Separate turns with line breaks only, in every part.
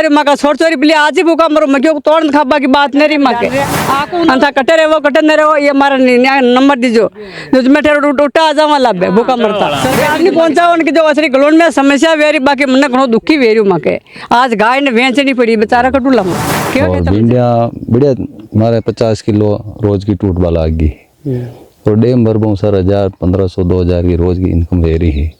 रे मका छोड़ छोरी बिल्ली आज ही भूखा मरो मक्यो तोड़ खाबा की बात नहीं रही मके अंथा कटे रे वो कटे न रे वो ये मारा नंबर दीजो मैं ठेरो उठा आ जावा लाबे भूखा मरता सरकार नहीं पहुंचा उनकी जो असली गलोन में समस्या वेरी बाकी मन घणो दुखी वेरी मके आज गाय ने बेचनी पड़ी बेचारा कटूला में क्यों
भिंडिया बढ़िया हमारे 50 किलो रोज की टूट वाला आगी और डैम भर बहुत सारा 1500 2000 की रोज की इनकम वेरी है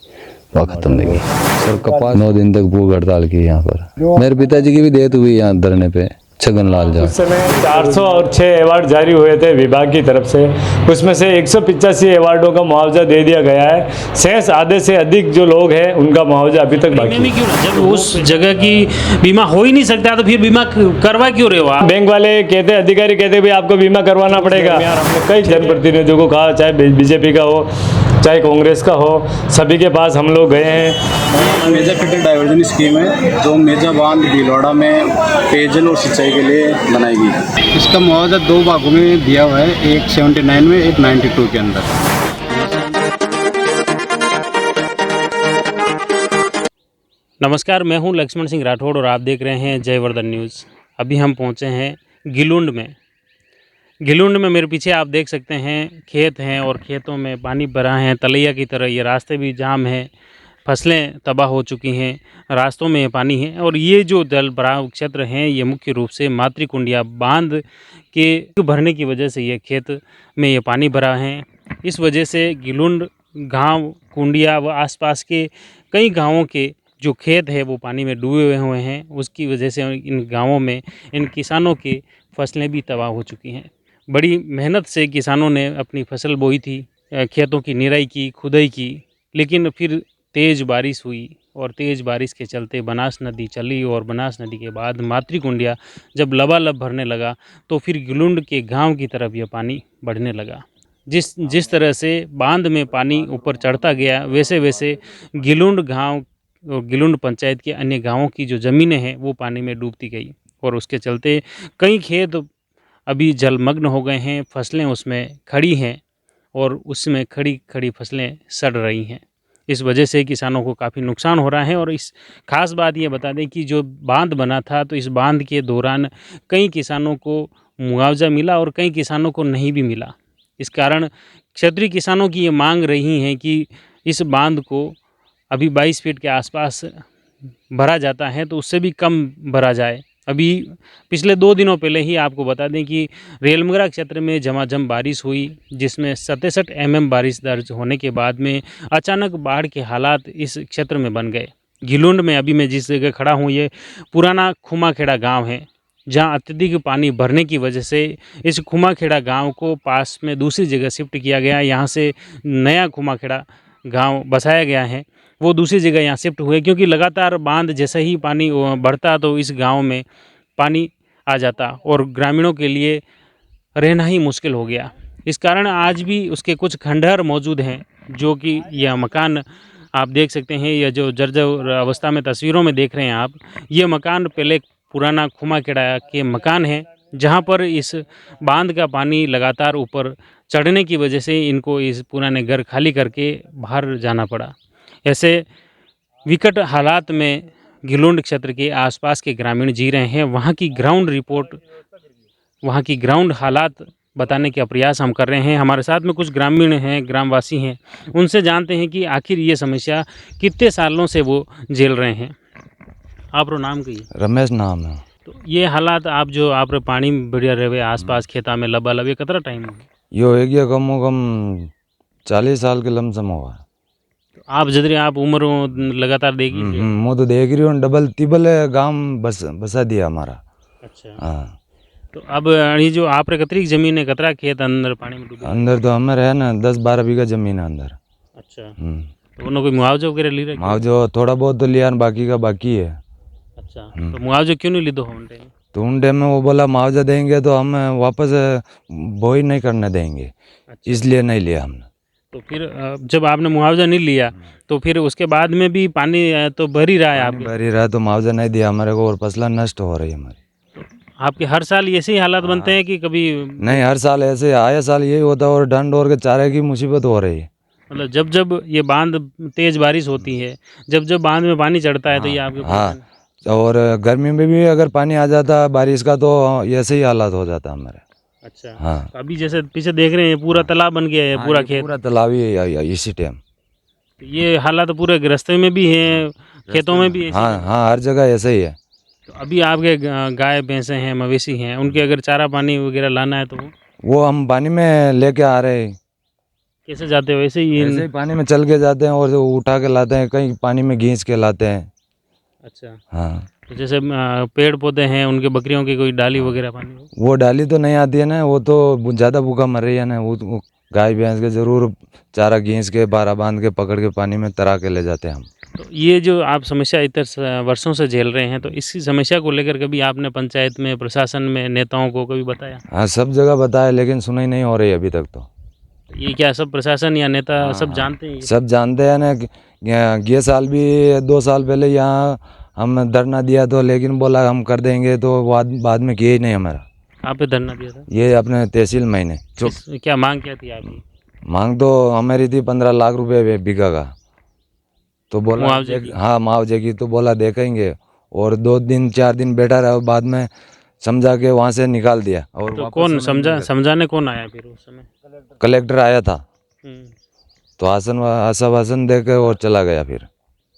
वह खत्म नहीं गई सर कपास 9 दिन तक भूख हड़ताल की यहाँ पर मेरे पिताजी की भी डेथ हुई यहाँ धरने पे छगन लाल जा
उस समय 406 अवार्ड जारी हुए थे विभाग की तरफ से उसमें से 185 अवार्डों का मुआवजा दे दिया गया है शेष आधे से अधिक जो लोग हैं उनका मुआवजा अभी तक बाकी
में क्यों ना जब उस जगह की बीमा हो ही नहीं सकता तो फिर बीमा करवा क्यों रहे हो आप?
बैंक वाले कहते अधिकारी कहते भाई आपको बीमा करवाना पड़ेगा हमने कई जनप्रतिनिधियों को कहा चाहे बीजेपी का हो चाहे कांग्रेस का हो सभी के पास हम लोग गए हैं।
मेजा फिल्टर डाइवर्जन स्कीम है जो मेजा बांध भीलवाड़ा में पेयजल और सिंचाई के लिए बनाई गई। इसका मुआवजा 2 भागों में दिया हुआ है, एक 79 में एक 92 के अंदर।
नमस्कार, मैं हूं लक्ष्मण सिंह राठौड़ और आप देख रहे हैं जयवर्धन न्यूज़। अभी हम पहुंचे हैं गिलुंड में। गिलुंड में मेरे पीछे आप देख सकते हैं खेत हैं और खेतों में पानी भरा है तलैया की तरह। ये रास्ते भी जाम हैं, फसलें तबाह हो चुकी हैं, रास्तों में पानी है। और ये जो जल भराव क्षेत्र हैं ये मुख्य रूप से मातृकुंडिया बांध के भरने की वजह से ये खेत में ये पानी भरा है। इस वजह से गिलुंड गांव कुंडिया व आसपास के कई गांवों के जो खेत है वो पानी में डूबे हुए हैं। उसकी वजह से इन गांवों में इन किसानों की फसलें भी तबाह हो चुकी हैं। बड़ी मेहनत से किसानों ने अपनी फसल बोई थी, खेतों की निराई की, खुदाई की, लेकिन फिर तेज़ बारिश हुई और तेज़ बारिश के चलते बनास नदी चली और बनास नदी के बाद मातृकुंडिया जब लबालब भरने लगा तो फिर गिलुंड के गांव की तरफ यह पानी बढ़ने लगा। जिस तरह से बांध में पानी ऊपर चढ़ता गया वैसे वैसे गिलुंड गांव और गिलुंड पंचायत के अन्य गाँवों की जो ज़मीनें हैं वो पानी में डूबती गई और उसके चलते कई खेत अभी जलमग्न हो गए हैं, फसलें उसमें खड़ी हैं और उसमें खड़ी फसलें सड़ रही हैं। इस वजह से किसानों को काफ़ी नुकसान हो रहा है। और इस खास बात ये बता दें कि जो बांध बना था तो इस बांध के दौरान कई किसानों को मुआवजा मिला और कई किसानों को नहीं भी मिला। इस कारण क्षेत्रीय किसानों की ये मांग रही है कि इस बांध को अभी 22 फीट के आसपास भरा जाता है तो उससे भी कम भरा जाए। अभी पिछले 2 दिनों पहले ही आपको बता दें कि रेलमगरा क्षेत्र में झमाझम बारिश हुई जिसमें 67 mm बारिश दर्ज होने के बाद में अचानक बाढ़ के हालात इस क्षेत्र में बन गए। गिलुंड में अभी मैं जिस जगह खड़ा हूँ ये पुराना खुमाखेड़ा गांव है जहां अत्यधिक पानी भरने की वजह से इस खुमाखेड़ा गांव को पास में दूसरी जगह शिफ्ट किया गया। यहाँ से नया खुमाखेड़ा गाँव बसाया गया है, वो दूसरी जगह यहाँ शिफ्ट हुए क्योंकि लगातार बांध जैसे ही पानी बढ़ता तो इस गांव में पानी आ जाता और ग्रामीणों के लिए रहना ही मुश्किल हो गया। इस कारण आज भी उसके कुछ खंडहर मौजूद हैं जो कि यह मकान आप देख सकते हैं। यह जो जर्जर अवस्था में तस्वीरों में देख रहे हैं आप, ये मकान पहले पुराना खुमाखेड़ा के मकान हैं जहाँ पर इस बांध का पानी लगातार ऊपर चढ़ने की वजह से इनको इस पुराने घर खाली करके बाहर जाना पड़ा। ऐसे विकट हालात में गिलुंड क्षेत्र के आसपास के ग्रामीण जी रहे हैं। वहाँ की ग्राउंड रिपोर्ट, वहाँ की ग्राउंड हालात बताने का प्रयास हम कर रहे हैं। हमारे साथ में कुछ ग्रामीण हैं, ग्रामवासी हैं, उनसे जानते हैं कि आखिर ये समस्या कितने सालों से वो झेल रहे हैं। आप रो नाम कही?
रमेश नाम है।
तो ये हालात आप जो आप रे पानी बढ़िया रहे आसपास खेता में लबालब ये कितना टाइम हो
यो हो गया कम से कम 40 साल के लमसम हुआ।
आप जदरे आप उम्र लगातार देगी?
मैं तो देख रही हूँ डबल तिबल गांव बसा दिया हमारा।
अच्छा
हाँ।
तो अब ये जो आप रे कतरी जमीन है, कतरा खेत अंदर पानी में डूबे?
अंदर तो हमारे है ना 10-12 बीघा जमीन है अंदर।
अच्छा, तो उन्होंने कोई मुआवजा वगैरह ली रहा?
मुआवजा थोड़ा बहुत तो लिया, बाकी का बाकी है।
अच्छा, तो मुआवजा क्यों नहीं ली?
तो उन टाइम में वो बोला मुआवजा देंगे तो हम वापस बोई नहीं करने देंगे। अच्छा। इसलिए नहीं लिया हमने।
तो फिर जब आपने मुआवजा नहीं लिया तो फिर उसके बाद में भी पानी तो भर ही रहा है आपके?
भर ही रहा, तो मुआवजा नहीं दिया हमारे को और फसलें नष्ट हो रही है हमारी।
आपके हर साल ऐसे ही हालात बनते हैं कि कभी?
नहीं, हर साल ऐसे, आया साल यही होता है और ढंड और के चारे की मुसीबत हो रही है।
मतलब जब जब ये बांध तेज बारिश होती है, जब जब बांध में पानी चढ़ता है तो ये आपके?
हाँ,
और गर्मी में भी अगर पानी आ जाता बारिश का तो ऐसे ही हालात हो जाता हमारे।
अच्छा।
हाँ।
तो अभी जैसे पीछे देख रहे हैं पूरा तालाब बन गया है, पूरा खेत।
पूरा तालाब ही है इसी टाइम।
तो ये हालात पूरे रास्ते में भी हैं, खेतों में भी ऐसे
हाँ
ही?
हाँ, हर जगह ऐसे ही है।
तो अभी आपके गाय भैंसे हैं, मवेशी हैं, उनके अगर चारा पानी वगैरह लाना है तो
वो हम पानी में लेके आ रहे हैं।
कैसे जाते हो? ऐसे ही
ऐसे ही पानी में चल के जाते हैं और जो उठा के लाते हैं, कहीं पानी में घींच के लाते हैं।
अच्छा।
हाँ।
तो जैसे पेड़ पौधे हैं, उनके बकरियों की कोई डाली वगैरह पानी हो?
वो डाली तो नहीं आती है ना, वो तो ज़्यादा भूखा मर रही है ना। वो गाय भैंस के ज़रूर चारा घींच के बारह बांध के पकड़ के पानी में तरा के ले जाते हैं हम।
तो ये जो आप समस्या इतने वर्षों से झेल रहे हैं, तो इसी समस्या को लेकर कभी आपने पंचायत में, प्रशासन में, नेताओं को कभी बताया?
हाँ, सब जगह बताया लेकिन सुनाई नहीं हो रही अभी तक तो।
ये क्या सब प्रशासन या नेता सब जानते हैं?
सब जानते हैं ना। ये साल भी 2 साल पहले यहाँ हम धरना दिया तो, लेकिन बोला हम कर देंगे, तो बाद में किए ही नहीं हमारा।
आप पे धरना दिया था?
ये अपने तहसील में ने
क्या मांग क्या थी आपकी?
मांग तो हमारी थी 15 लाख रुपए बीघा का। तो बोला
मुआवजे की?
हाँ, मुआवजे की। तो बोला देखेंगे, और 2 दिन 4 दिन बैठा रहा, बाद में समझा के वहाँ से निकाल दिया। और
तो
वापस
कौन
समय
समझाने कौन आया फिर उस समय?
कलेक्टर आया था,
हम्म,
तो आश्वासन दे के और चला गया फिर।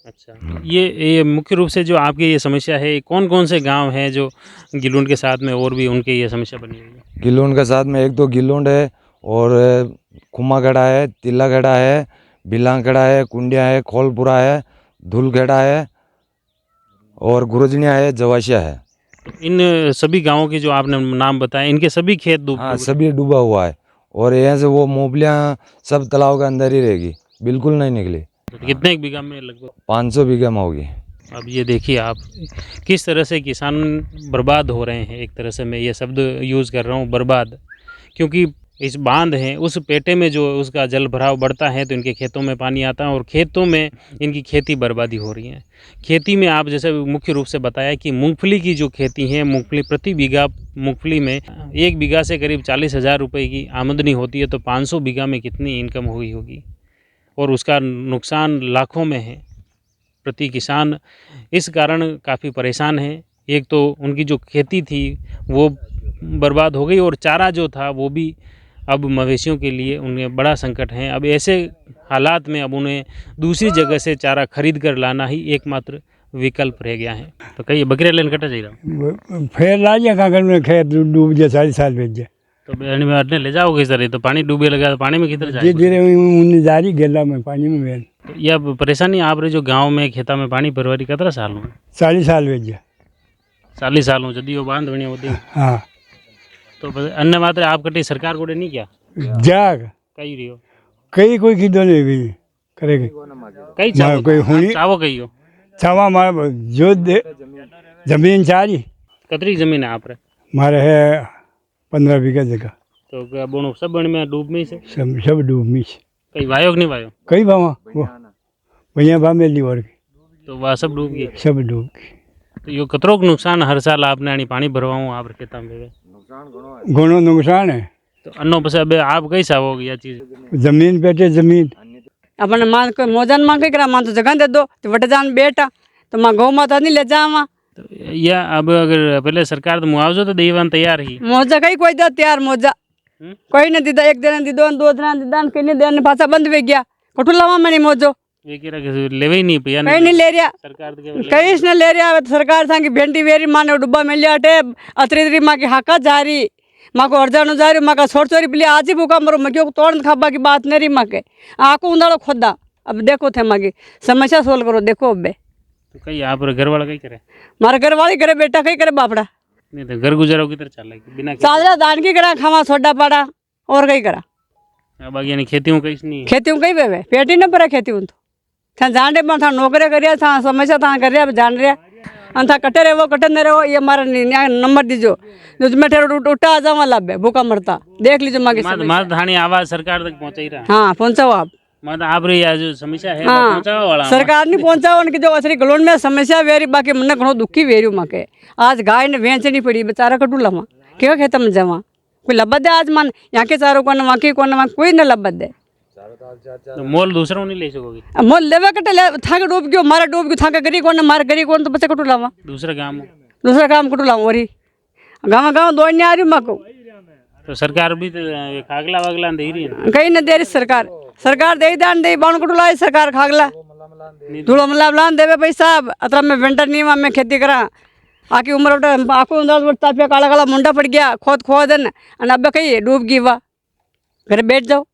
अच्छा। ये मुख्य रूप से जो आपकी ये समस्या है, कौन कौन से गांव हैं जो गिलुंड के साथ में और भी उनके ये समस्या बनी हुई है?
गिलुंड के साथ में एक तो गिलुंड है, और खुमागढ़ा है, तिल्लागढ़ा है, बिलांगढ़ा है, कुंडिया है, खोलपुरा है, धुलगढ़ा है, और गुरजनिया है, जवाशिया है।
तो इन सभी गांवों के जो आपने नाम बताए, इनके सभी खेत डूब
हाँ, सभी डूबा हुआ है। और यहाँ से वो मोबलियाँ सब तालाब के अंदर ही रहेगी, बिल्कुल नहीं निकली।
तो कितने एक बीघा में लगभग?
500 बीघा में होगी।
अब ये देखिए आप किस तरह से किसान बर्बाद हो रहे हैं। एक तरह से मैं ये शब्द यूज़ कर रहा हूँ, बर्बाद, क्योंकि इस बांध है उस पेटे में जो उसका जल भराव बढ़ता है तो इनके खेतों में पानी आता है और खेतों में इनकी खेती बर्बादी हो रही है। खेती में आप जैसे मुख्य रूप से बताया कि मूंगफली की जो खेती है, मूंगफली प्रति बीघा मूंगफली में 1 बीघा से करीब 40,000 रुपये की आमदनी होती है, तो 500 बीघा में कितनी इनकम हुई होगी, और उसका नुकसान लाखों में है। प्रति किसान इस कारण काफ़ी परेशान है। एक तो उनकी जो खेती थी वो बर्बाद हो गई, और चारा जो था वो भी अब मवेशियों के लिए उन्हें बड़ा संकट है। अब ऐसे हालात में अब उन्हें दूसरी जगह से चारा खरीद कर लाना ही एकमात्र विकल्प रह गया है। तो कहीं बकरियां लेन कटा जाएगा
फिर लाइए कागज में खेत डूब गया 40 साल भेज गया
तो अटने ले जाओगे सर? तो पानी डूबे लगा तो पानी में किधर
धीरे
जाएगा?
धीरे उन्हें जारी गेला में पानी में भेज
तो यह परेशानी आप रहे जो गाँव में खेता में पानी भरवारी कतरा साल हूँ
40 साल भेज गया
40 साल हूँ जदि वो बांध बनिया होती
हाँ
तो अन्य मात्र आप कटी सरकार को नहीं क्या
जाग
कही रही हो?
कई कोई की नहीं भी करेगी
कई चाहो
कोई हुनी
चाहो कही हो?
छवा मार जो जमीन चारी
कतरी जमीन है आप रे?
मारे है 15 बीघा जगह
तो क्या बोनो सब बन में डूब में से
सब डूब मी
कई वायो कि नहीं वायो?
कई बावा वो भैया बा मेली और
तो वह सब डूब गई।
सब डूब गई
तो यो कतरो को नुकसान हर साल आपने आनी पानी भरवाऊँ आप खेता में?
घणो नुकसान है
तो अन्नो पसे अब आप कैसा हो यह चीज़?
जमीन पेटे जमीन
अपने मान को मोजन मांग के करा मान तो जगह दे दो तो वट जान बेटा तो मां गौ माता नहीं ले जावा।
तो या अब अगर पहले सरकार तो मुआवजा तो देवन तैयार ही
मोजा कहीं कोई दे तैयार मोजा कोई नहीं दीदा 1 दिन दीदो 2 दिन दीदा कहीं नहीं देने पासा बंद हो गया कठू लावा मैंने मोजो
ये कह रहा लेवे ही नहीं पिया
कहीं नहीं ले रहा
सरकार तो केवल
कहीं इसने ले रहा सरकार था कि भेंटी वेरी माने डुब्बा मिल अटे अतरी माँ की हाका जारी माँ को अर्जानु जारी माँ का छोड़ चोरी पिली आज ही भूखा मरो मैं क्यों तोड़ खाबा की बात नहीं रही माँ के आको उंदाड़ो खोदा। अब देखो थे माँ की समस्या सोल्व करो देखो अब
तो कहीं आप घर वाला कहीं करे
मारा घर वाली करे बेटा कहीं करे बापड़ा
नहीं तो घर गुजारो किधर चल रहा बिना
चादरा दान की करा खावा सोडा पाड़ा और कहीं करा
अब यानी खेती हूँ कहीं नहीं
खेती हूँ कहीं वे पेटी न पड़ा खेती हूँ तो था जान रहे था नौकरी करिया था समस्या था कर रहा जान रहा था कटे रहे वो कटे नहीं रहे ये हमारा नंबर दीजो में ठेरो उठा आ जावा लाभ भूखा मरता देख लीजिए माँ की
मार धानी आवाज सरकार तक पहुँचा ही रहा।
हाँ पहुँचाओ आप
मतलब आप रही जो समस्या है
हाँ
पहुँचाओ वाला
सरकार नहीं पहुँचाओ उनकी जो असली गलोन में समस्या वेरी बाकी मन घणो दुखी वेरी माँ के आज गाय ने बेचनी पड़ी बेचारा कटू लवा क्या खेत में जावा कोई लब्बत दे आज मन यहाँ के चारों को वहाँ के कोई न लब्बत दे
तो मोल दूसरा नहीं ले सकोगे?
मोल लेवे कटे ले था के डूब गयो मारा डूब गयो था के गरी कोन मार गरी कोन तो बच्चे कटू लावा दूसरा काम कटू लावा वरी गाँव गाँव दौड़ नहीं आ रही मको।
तो सरकार भी तो खागला वागला दे रही है ना?
कहीं न दे रही सरकार दे दान दे बाण कटू लाए सरकार खागला धूलो मल्ला लान देवे पैसा अतरा में वेंटर नहीं मैं खेती करा आकी उम्र आको अंदाज तापिया काला काला मुंडा पड़ गया खोद अब कही डूब गई वाह घर बैठ जाओ।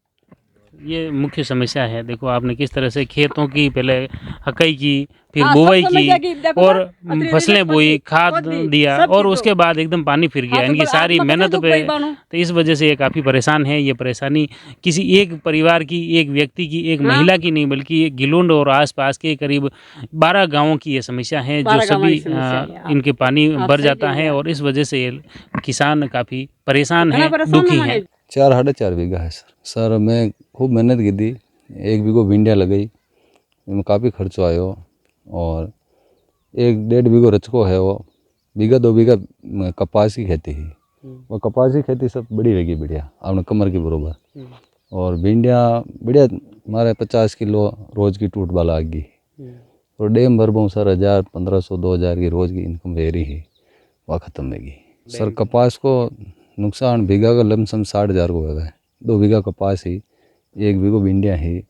ये मुख्य समस्या है। देखो आपने किस तरह से खेतों की पहले हकई की, फिर बुवाई की और फसलें बोई, खाद दिया और उसके बाद एकदम पानी फिर गया इनकी सारी मेहनत पे। तो इस वजह से ये काफ़ी परेशान है। ये परेशानी किसी एक परिवार की, एक व्यक्ति की, एक महिला की नहीं, बल्कि गिलोंड और आसपास के करीब 12 गांवों की ये समस्या है जो सभी इनके पानी भर जाता है और इस वजह से किसान काफ़ी परेशान है, दुखी हैं।
4.5 बीघा है सर मैं खूब मेहनत की थी। 1 बीघो भिंडिया लगाई, इनमें काफ़ी खर्चो आयो और 1-1.5 बीघो रचको है। वो 1-2 बीघा कपास की खेती है। वो कपास की खेती सब बड़ी होगी बढ़िया आपने कमर के बरोबर और भिंडिया बढ़िया हमारे 50 किलो रोज़ की टूट वाला आगी और डैम भरबो सर 1000, 1500, 2000 की रोज़ की इनकम वेरी है वह ख़त्म होगी सर। कपास को नुकसान बीघा का लमसम 60,000 को है। 2 बीघा कपास ही, 1 बीघो भिंडिया ही,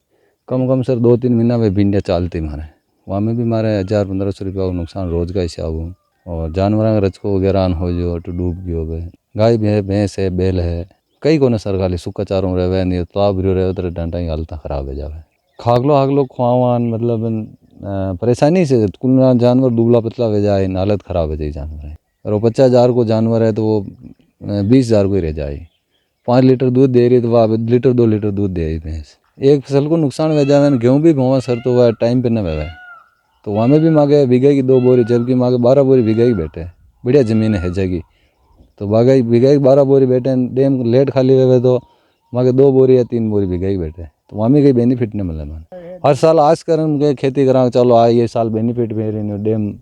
कम सर 2-3 महीना में भिंडिया चालती मारे वहाँ में भी मारे 1000-1500 रुपया का नुकसान रोज का हिसाब हो और जानवर का रचको वगैरह हो जो तो डूब गयो गए। गाय भी है, भैंस है, बैल है, कई को न सर खाली सूखा चारों रहे नहीं तालाब भरो रहे तो डांटा की हालत खराब हो जाए। खागलो खुआवान मतलब परेशानी से कुल जानवर दुबला पतला हो जाए, हालत खराब हो जाए जानवर। और 50,000 को जानवर है तो वो 20,000 को ही रह जाए। 5 लीटर दूध दे रही तो वह 1-2 लीटर दूध दे रही भैंस। एक फसल को नुकसान हो जाए, गेहूँ भी बोवा सर तो वह टाइम पे न बहे तो वहाँ में भी मांगे बीघे की 2 बोरी, जबकि मांगे 12 बोरी बीघे की बैठे। बढ़िया ज़मीन है जगह तो बीघे की 12 बोरी बैठे, डैम लेट खाली हुए तो मांगे 2 बोरी या 3 बोरी बीघे की बैठे तो वहाँ में कहीं बेनिफिट नहीं मिले। मन हर साल आस कर खेती करा चलो ये साल बेनिफिट भी रही डैम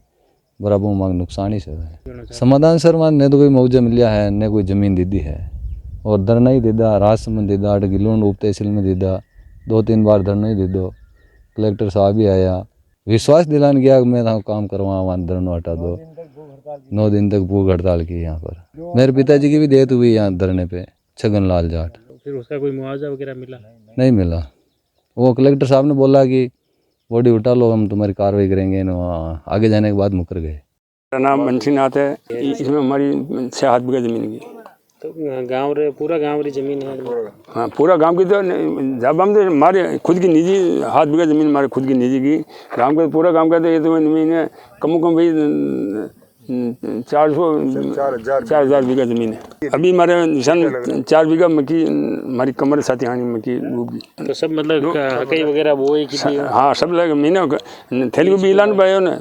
बराबर मांग नुकसान ही से है। समाधान सर मान ने तो कोई मुआवजा मिलिया है ने कोई ज़मीन दीदी है और धरना ही दीदा, राजसमंद दीदा, गिलोंड उप तहसील में दीदा, 2-3 बार धरना ही दे दो। कलेक्टर साहब भी आया, विश्वास दिलान गया कि मैं काम करवा वहाँ धरना हटा दो। 9 दिन तक भूख हड़ताल की यहाँ पर। मेरे पिताजी की भी डेथ हुई यहाँ धरने पे, छगन लाल जाट।
फिर उसका कोई मुआवजा वगैरह मिला? नहीं
मिला। वो कलेक्टर साहब ने बोला कि बॉडी उठा लो, हम तुम्हारी कार्रवाई करेंगे। आगे जाने के बाद मुकर गए।
मेरा नाम बंशीनाथ है। इसमें हमारी 6 बीघा ज़मीन की
तो गांव रे पूरा गांव री ज़मीन है?
हाँ पूरा गांव की तो जब हम तो हमारे खुद की निजी 7 बीघा ज़मीन हमारे खुद की निजी की। गांव का पूरा गांव का तो ये तो ज़मीन है कम भाई 4,000 बीघा ज़मीन है। अभी हमारे निशान 4 बीघा मक्की हमारी कमर साथी हानि मक्की डूब गई।
तो सब मतलब हकई वगैरह वो ही किसी?
हाँ सब लगे महीने थैली को भी ऐलान पाए ना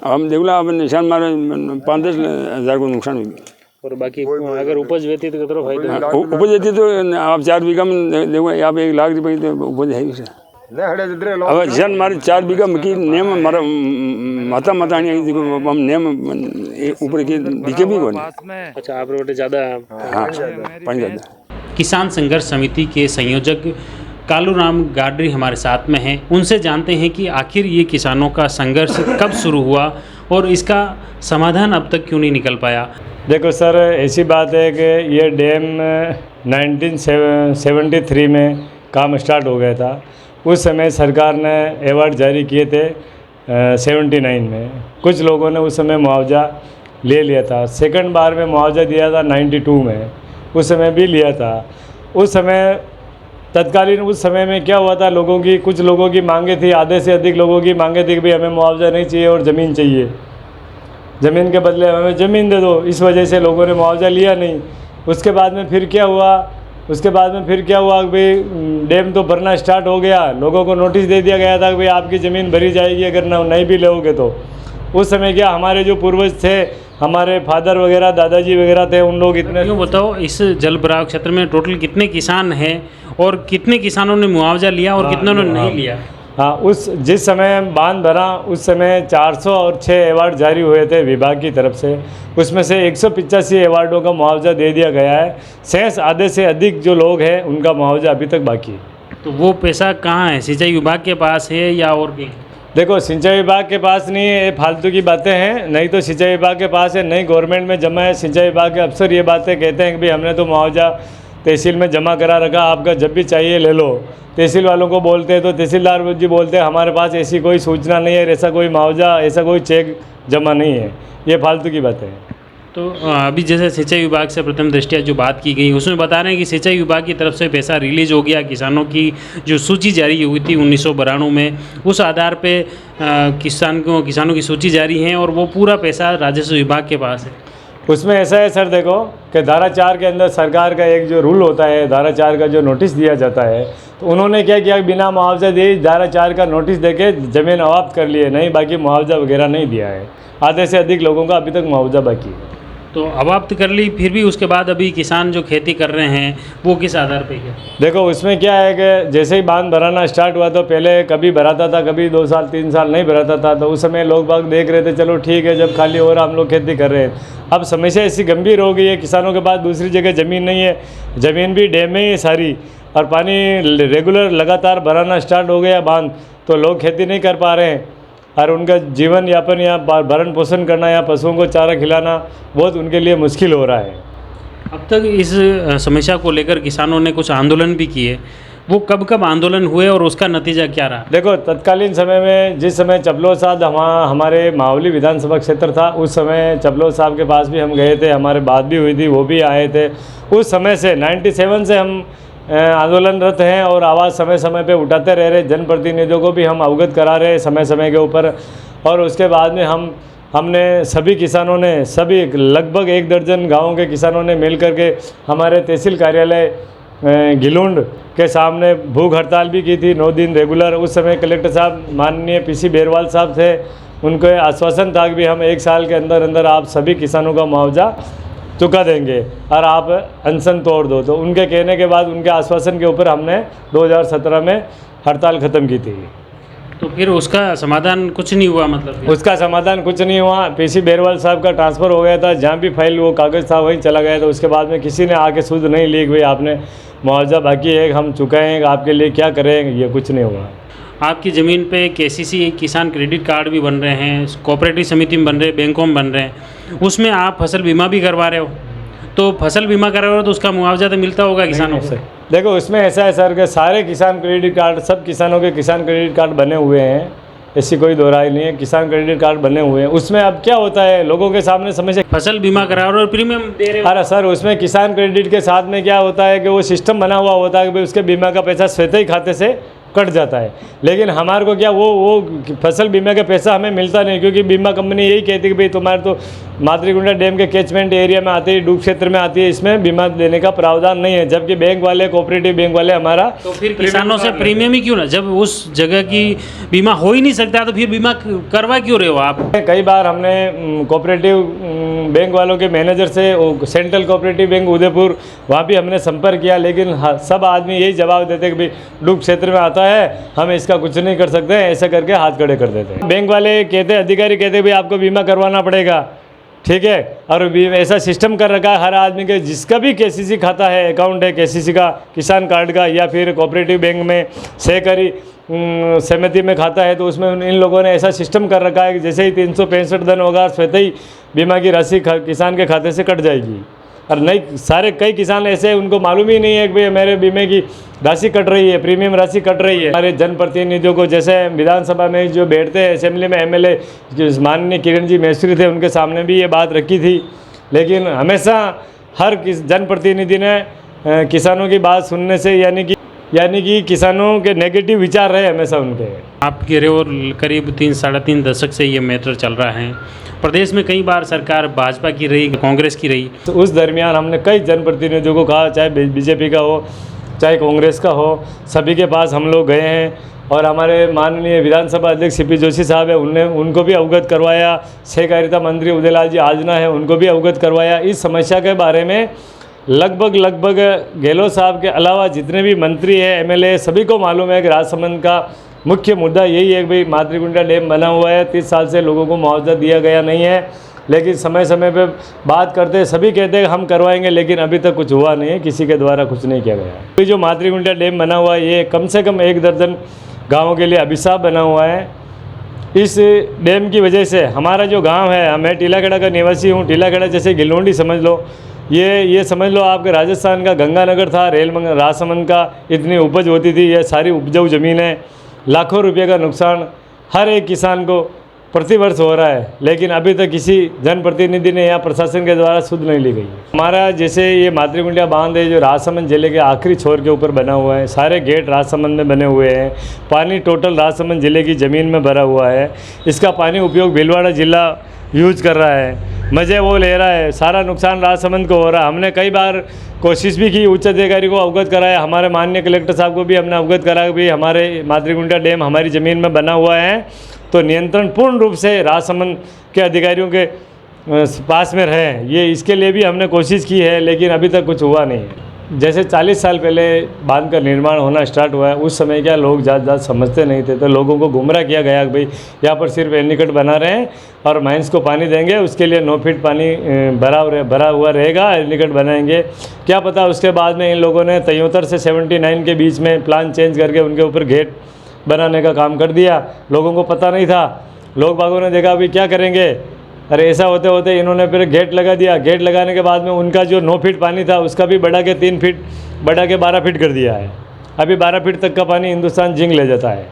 हम देखला अब निशान हमारे 5-10 हज़ार को नुकसान हो गया।
और बाकी अगर उपज वेती तो कितना फायदा?
उपज वेती तो आप 4 बीघा में देखो आप 1 लाख रुपये तो उपज है ही। अब जन हमारे 4 बीघा मक्की नेम हमारा माता हम नेम ऊपर के दिखे भी कौन।
अच्छा आप रोटे ज़्यादा?
हाँ पानी ज़्यादा।
किसान संघर्ष समिति के संयोजक कालूराम गाडरी हमारे साथ में हैं। उनसे जानते हैं कि आखिर ये किसानों का संघर्ष कब शुरू हुआ और इसका समाधान अब तक क्यों नहीं निकल पाया।
देखो सर ऐसी बात है कि ये डैम 1973 में काम स्टार्ट हो गया था। उस समय सरकार ने अवार्ड जारी किए थे 79 में। कुछ लोगों ने उस समय मुआवजा ले लिया था। सेकंड बार में मुआवजा दिया था 92 में, उस समय भी लिया था। उस समय तत्कालीन उस समय में क्या हुआ था, लोगों की कुछ लोगों की मांगे थी, आधे से अधिक लोगों की मांगे थी कि भाई हमें मुआवजा नहीं चाहिए और ज़मीन चाहिए, ज़मीन के बदले हमें ज़मीन दे दो। इस वजह से लोगों ने मुआवजा लिया नहीं। उसके बाद में फिर क्या हुआ कि भाई डैम तो भरना स्टार्ट हो गया, लोगों को नोटिस दे दिया गया था कि भाई आपकी ज़मीन भरी जाएगी अगर नहीं भी लोगे तो। उस समय क्या हमारे जो पूर्वज थे, हमारे फादर वगैरह, दादाजी वगैरह थे, उन लोग इतने।
यूँ बताओ इस जल भराव क्षेत्र में टोटल कितने किसान हैं और कितने किसानों ने मुआवजा लिया और कितनों ने नहीं लिया?
हाँ जिस समय बांध भरा उस समय 406 अवार्ड जारी हुए थे विभाग की तरफ से। उसमें से 185 अवार्डों का मुआवजा दे दिया गया है। शेष आधे से अधिक जो लोग हैं उनका मुआवजा अभी तक बाकी है।
तो वो पैसा कहाँ है, सिंचाई विभाग के पास है या और कहीं?
देखो, सिंचाई विभाग के पास नहीं है, ये फालतू की बातें हैं। नहीं तो सिंचाई विभाग के पास है, नहीं गवर्नमेंट में जमा है। सिंचाई विभाग के अफसर ये बातें कहते हैं कि भाई हमने तो मुआवजा तहसील में जमा करा रखा, आपका जब भी चाहिए ले लो। तहसील वालों को बोलते हैं तो तहसीलदार जी बोलते हैं हमारे पास ऐसी कोई सूचना नहीं है, ऐसा कोई मुआवजा, ऐसा कोई चेक जमा नहीं है। ये फालतू की बातें हैं।
तो अभी जैसे सिंचाई विभाग से प्रथम दृष्टया जो बात की गई उसमें बता रहे हैं कि सिंचाई विभाग की तरफ से पैसा रिलीज हो गया, किसानों की जो सूची जारी हुई थी 1992 में, उस आधार पे किसानों की सूची जारी है और वो पूरा पैसा राजस्व विभाग के पास है।
उसमें ऐसा है सर, देखो कि धारा 4 के अंदर सरकार का एक जो रूल होता है, धारा 4 का जो नोटिस दिया जाता है, तो उन्होंने क्या किया, बिना मुआवजा दिए धारा 4 का नोटिस देके ज़मीन अवाप्त कर लिए, नहीं बाकी मुआवजा वगैरह नहीं दिया है। आधे से अधिक लोगों का अभी तक मुआवजा बाकी है।
तो अवाप्त कर ली, फिर भी उसके बाद अभी किसान जो खेती कर रहे हैं वो किस आधार पे है?
देखो, उसमें क्या है कि जैसे ही बांध भराना स्टार्ट हुआ तो पहले कभी भराता था, कभी 2 साल 3 साल नहीं भराता था। तो उस समय लोग बाग देख रहे थे, चलो ठीक है, जब खाली हो रहा हम लोग खेती कर रहे हैं। अब समस्या ऐसी गंभीर हो गई है, किसानों के पास दूसरी जगह ज़मीन नहीं है, ज़मीन भी डैम में ही है सारी, और पानी रेगुलर लगातार भराना स्टार्ट हो गया बांध, तो लोग खेती नहीं कर पा रहे हैं और उनका जीवन यापन या भरण पोषण करना या पशुओं को चारा खिलाना बहुत उनके लिए मुश्किल हो रहा है।
अब तक इस समस्या को लेकर किसानों ने कुछ आंदोलन भी किए, वो कब कब आंदोलन हुए और उसका नतीजा क्या रहा?
देखो, तत्कालीन समय में जिस समय चपलो साहब हमारे मावली विधानसभा क्षेत्र था, उस समय चपलो साहब के पास भी हम गए थे, हमारे बात भी हुई थी, वो भी आए थे। उस समय से 97 से हम आंदोलनरत हैं और आवाज़ समय समय पे उठाते रह रहे, जनप्रतिनिधियों को भी हम अवगत करा रहे समय समय के ऊपर। और उसके बाद में हमने सभी किसानों ने, सभी लगभग 1 दर्जन गाँवों के किसानों ने मिल करके हमारे तहसील कार्यालय गिलुंड के सामने भूख हड़ताल भी की थी 9 दिन रेगुलर। उस समय कलेक्टर साहब माननीय PC बेरवाल साहब थे, उनके आश्वासन था कि भी हम 1 साल के अंदर अंदर आप सभी किसानों का मुआवजा चुका देंगे और आप अनशन तोड़ दो। तो उनके कहने के बाद, उनके आश्वासन के ऊपर हमने 2017 में हड़ताल ख़त्म की थी।
तो फिर उसका समाधान कुछ नहीं हुआ? मतलब
उसका समाधान कुछ नहीं हुआ। PC बेरवाल साहब का ट्रांसफ़र हो गया था, जहाँ भी फाइल वो कागज़ था वहीं चला गया था। उसके बाद में किसी ने आके सुध नहीं ली कि भाई आपने मुआवजा बाकी है, हम चुकाएँ, आपके लिए क्या करें, ये कुछ नहीं हुआ।
आपकी ज़मीन पे KCC किसान क्रेडिट कार्ड भी बन रहे हैं, कोऑपरेटिव समिति में बन रहे हैं, बैंकों में बन रहे हैं, उसमें आप फसल बीमा भी करवा रहे हो, तो फसल बीमा करा रहे हो तो उसका मुआवजा तो मिलता होगा किसानों से?
देखो, उसमें ऐसा है सर कि सारे किसान क्रेडिट कार्ड, सब किसानों के किसान क्रेडिट कार्ड बने हुए हैं, ऐसी कोई दो राय नहीं है, किसान क्रेडिट कार्ड बने हुए हैं। उसमें अब क्या होता है, लोगों के सामने समस्या,
फसल बीमा करा रहे हो और प्रीमियम दे रहे हो।
अरे सर, उसमें किसान क्रेडिट के साथ में क्या होता है कि वो सिस्टम बना हुआ होता है कि भाई उसके बीमा का पैसा स्वतः ही खाते से कट जाता है। लेकिन हमारे को क्या वो फसल बीमा का पैसा हमें मिलता नहीं, क्योंकि बीमा कंपनी यही कहती है कि भाई तुम्हारे तो मातृकुंडा डैम के कैचमेंट एरिया में आती है, डूब क्षेत्र में आती है, इसमें बीमा देने का प्रावधान नहीं है। जबकि बैंक वाले, कोऑपरेटिव बैंक वाले हमारा,
तो फिर किसानों से प्रीमियम ही क्यों ना, जब उस जगह की बीमा हो ही नहीं सकता तो फिर बीमा करवा क्यों रहे हो आप?
कई बार हमने कोऑपरेटिव बैंक वालों के मैनेजर से, सेंट्रल कोऑपरेटिव बैंक उदयपुर, वहाँ भी हमने संपर्क किया, लेकिन सब आदमी यही जवाब देते कि भाई डूब क्षेत्र में आता है, हम इसका कुछ नहीं कर सकते, ऐसा करके हाथ खड़े कर देते हैं। बैंक वाले कहते, अधिकारी कहते भाई आपको बीमा करवाना पड़ेगा, ठीक है। और ऐसा सिस्टम कर रखा है हर आदमी के, जिसका भी KCC खाता है, अकाउंट है KCC का, किसान कार्ड का, या फिर कोऑपरेटिव बैंक में सहकारी समिति में खाता है, तो उसमें इन लोगों ने ऐसा सिस्टम कर रखा है कि जैसे ही 365 दिन होगा, स्वतः ही बीमा की राशि किसान के खाते से कट जाएगी। और नहीं, कई किसान ऐसे हैं, उनको मालूम ही नहीं है कि भाई मेरे बीमे की राशि कट रही है, प्रीमियम राशि कट रही है। हमारे जनप्रतिनिधियों को, जैसे विधानसभा में जो बैठते हैं, असेंबली में MLA माननीय किरण जी मैस्त्री थे, उनके सामने भी ये बात रखी थी, लेकिन हमेशा हर जनप्रतिनिधि ने किसानों की बात सुनने से, यानी कि किसानों के नेगेटिव विचार रहे हमेशा उनके।
आप कह रहे हो करीब 3-3.5 दशक से ये मैटर चल रहा है, प्रदेश में कई बार सरकार भाजपा की रही, कांग्रेस की रही,
तो उस दरमियान हमने कई जनप्रतिनिधियों को कहा, चाहे BJP का हो चाहे कांग्रेस का हो, सभी के पास हम लोग गए हैं। और हमारे माननीय विधानसभा अध्यक्ष CP जोशी साहब है, उनको भी अवगत करवाया, सहकारिता मंत्री उदयलाल जी आजना है, उनको भी अवगत करवाया। इस समस्या के बारे में लगभग गहलोत साहब के अलावा जितने भी मंत्री हैं, MLA, सभी को मालूम है कि राजसमंद का मुख्य मुद्दा यही है कि भाई मातृकुंडा डैम बना हुआ है, 30 साल से लोगों को मुआवजा दिया गया नहीं है। लेकिन समय समय पे बात करते सभी कहते हैं हम करवाएंगे, लेकिन अभी तक कुछ हुआ नहीं है, किसी के द्वारा कुछ नहीं किया गया है। अभी जो मातृकुंडिया डैम बना हुआ है ये कम से कम 1 दर्जन गाँवों के लिए अभिशाप बना हुआ है। इस डैम की वजह से हमारा जो गांव है, मैं टीलाखेड़ा का निवासी हूँ, टीलाखेड़ा जैसे गिलोंडी समझ लो, ये समझ लो आपके राजस्थान का गंगानगर था, राजसमंद का इतनी उपज होती थी, ये सारी उपजाऊ ज़मीन है। लाखों रुपये का नुकसान हर एक किसान को प्रतिवर्ष हो रहा है, लेकिन अभी तक किसी जनप्रतिनिधि ने या प्रशासन के द्वारा सुध नहीं ली गई। हमारा जैसे ये मातृकुंडिया बांध है जो राजसमंद जिले के आखिरी छोर के ऊपर बना हुआ है, सारे गेट राजसमंद में बने हुए हैं, पानी टोटल राजसमंद जिले की ज़मीन में भरा हुआ है। इसका पानी उपयोग भीलवाड़ा जिला यूज कर रहा है, मज़े वो ले रहा है, सारा नुकसान राजसमंद को हो रहा है। हमने कई बार कोशिश भी की, उच्च अधिकारी को अवगत कराया, हमारे माननीय कलेक्टर साहब को भी हमने अवगत कराया कि हमारे मातृकुंडिया डैम हमारी ज़मीन में बना हुआ है, तो नियंत्रण पूर्ण रूप से राजसमंद के अधिकारियों के पास में रहे। ये इसके लिए भी हमने कोशिश की है, लेकिन अभी तक कुछ हुआ नहीं है। जैसे 40 साल पहले बांध का निर्माण होना स्टार्ट हुआ है, उस समय क्या लोग ज़्यादा समझते नहीं थे, तो लोगों को गुमराह किया गया कि भाई यहाँ पर सिर्फ एनीकट बना रहे हैं और माइंस को पानी देंगे, उसके लिए 9 फीट पानी भरा हुआ रहेगा, एनीकट बनाएंगे। क्या पता उसके बाद में इन लोगों ने 73 से 79 के बीच में प्लान चेंज करके उनके ऊपर गेट बनाने का काम कर दिया। लोगों को पता नहीं था, लोग बागों ने देखा अभी क्या करेंगे, अरे ऐसा होते होते इन्होंने फिर गेट लगा दिया। गेट लगाने के बाद में उनका जो 9 फीट पानी था उसका भी बढ़ा के 3 फीट बढ़ा के 12 फीट कर दिया है। अभी 12 फीट तक का पानी हिंदुस्तान जिंक ले जाता है।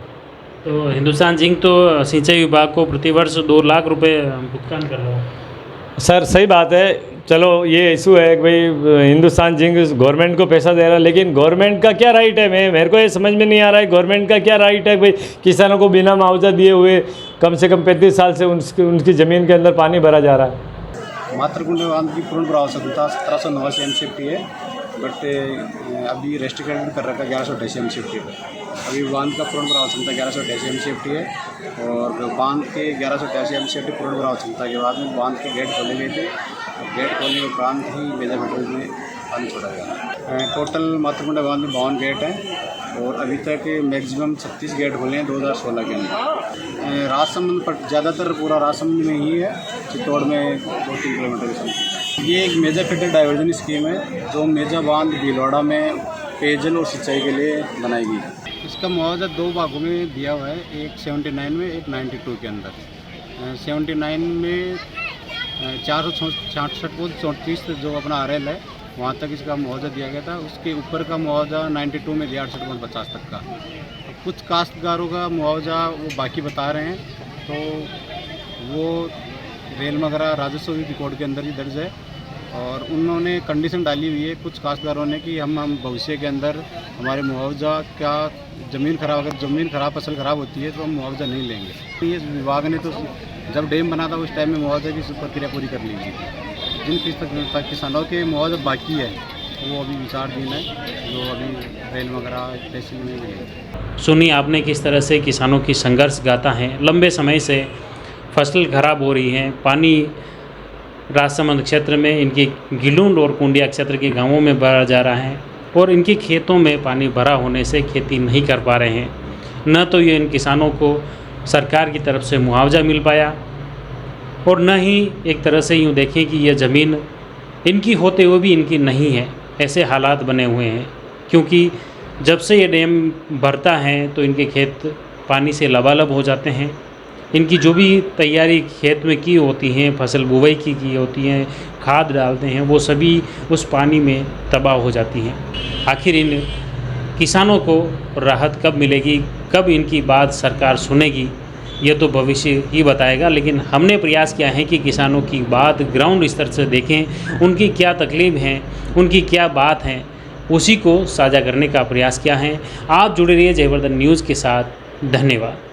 तो हिंदुस्तान जिंक तो सिंचाई विभाग को प्रतिवर्ष 2 लाख रुपए भुगतान कर रहा है।
सर सही बात है, चलो ये इशू है कि भाई हिंदुस्तान जिंक गवर्नमेंट को पैसा दे रहा है, लेकिन गवर्नमेंट का क्या राइट है, मेरे को ये समझ में नहीं आ रहा है गवर्नमेंट का क्या राइट है भाई किसानों को बिना मुआवजा दिए हुए कम से कम 35 साल से उनकी ज़मीन के अंदर पानी भरा जा रहा है।
मातृकुंडिया बांध की पूर्ण प्रभाव क्षमता 1789 एमसीएफटी है, बट अभी रेस्ट्रिक्टेड कर रखा 1128 एमसीएफटी पर। अभी बांध का पूर्ण प्रभाव क्षमता 1128 एमसीएफटी है, और बांध के 1128 एमसीएफटी पूर्ण प्रभाव क्षमता के बाद में बांध के गेट खोले गए थे। गेट खोलने के उपरांत ही मेजर फेडरल में पानी छोड़ा गया। टोटल मातृकुंडिया बांध में 52 गेट हैं और अभी तक मैक्सिमम 36 गेट खोले हैं 2016 के अंदर। राजसमंद पर ज़्यादातर पूरा राजसमंद में ही है, चित्तौड़ में 2-3 किलोमीटर के समथिंग। ये एक मेजर फेडरल डाइवर्जन स्कीम है जो मेजा बांध भीलवाड़ा में पेयजल और सिंचाई के लिए बनाई गई। इसका मुआवजा 2 भागों में दिया हुआ है, एक 79 में, एक 92 के अंदर। 79 में 466.34 जो अपना RL है वहाँ तक इसका मुआवजा दिया गया था। उसके ऊपर का मुआवजा 92 में दिया 68.50 तक का। कुछ काश्तकारों का मुआवजा वो बाकी बता रहे हैं, तो वो रेल वगैरह राजस्व रिकॉर्ड के अंदर ही दर्ज है, और उन्होंने कंडीशन डाली हुई है कुछ काश्तकारों ने कि हम भविष्य के अंदर हमारे मुआवजा का ज़मीन खराब, अगर ज़मीन खराब फसल खराब होती है तो हम मुआवजा नहीं लेंगे। ये विभाग ने तो जब डैम बना था उस टाइम में मुआवजा की प्रक्रिया पूरी कर ली थी। जिन किसानों के मुआवजा बाकी है वो अभी विचाराधीन है, जो अभी रेल वगैरह तहसील में मिलेंगे।
सुनिए आपने किस तरह से किसानों की संघर्ष गाथा है। लंबे समय से फसल खराब हो रही है, पानी राजसमंद क्षेत्र में इनकी गिलुंड और कुंडिया क्षेत्र के गांवों में भरा जा रहा है, और इनके खेतों में पानी भरा होने से खेती नहीं कर पा रहे हैं। न तो ये इन किसानों को सरकार की तरफ से मुआवजा मिल पाया, और न ही एक तरह से यूँ देखें कि यह ज़मीन इनकी होते हुए भी इनकी नहीं है, ऐसे हालात बने हुए हैं। क्योंकि जब से ये डैम भरता है तो इनके खेत पानी से लबालब हो जाते हैं। इनकी जो भी तैयारी खेत में की होती हैं, फसल बुवाई की होती हैं, खाद डालते हैं, वो सभी उस पानी में तबाह हो जाती हैं। आखिर इन किसानों को राहत कब मिलेगी, कब इनकी बात सरकार सुनेगी, ये तो भविष्य ही बताएगा। लेकिन हमने प्रयास किया है कि किसानों की बात ग्राउंड स्तर से देखें, उनकी क्या तकलीफ हैं, उनकी क्या बात हैं, उसी को साझा करने का प्रयास किया है। आप जुड़े रहिए जयवर्धन न्यूज़ के साथ। धन्यवाद।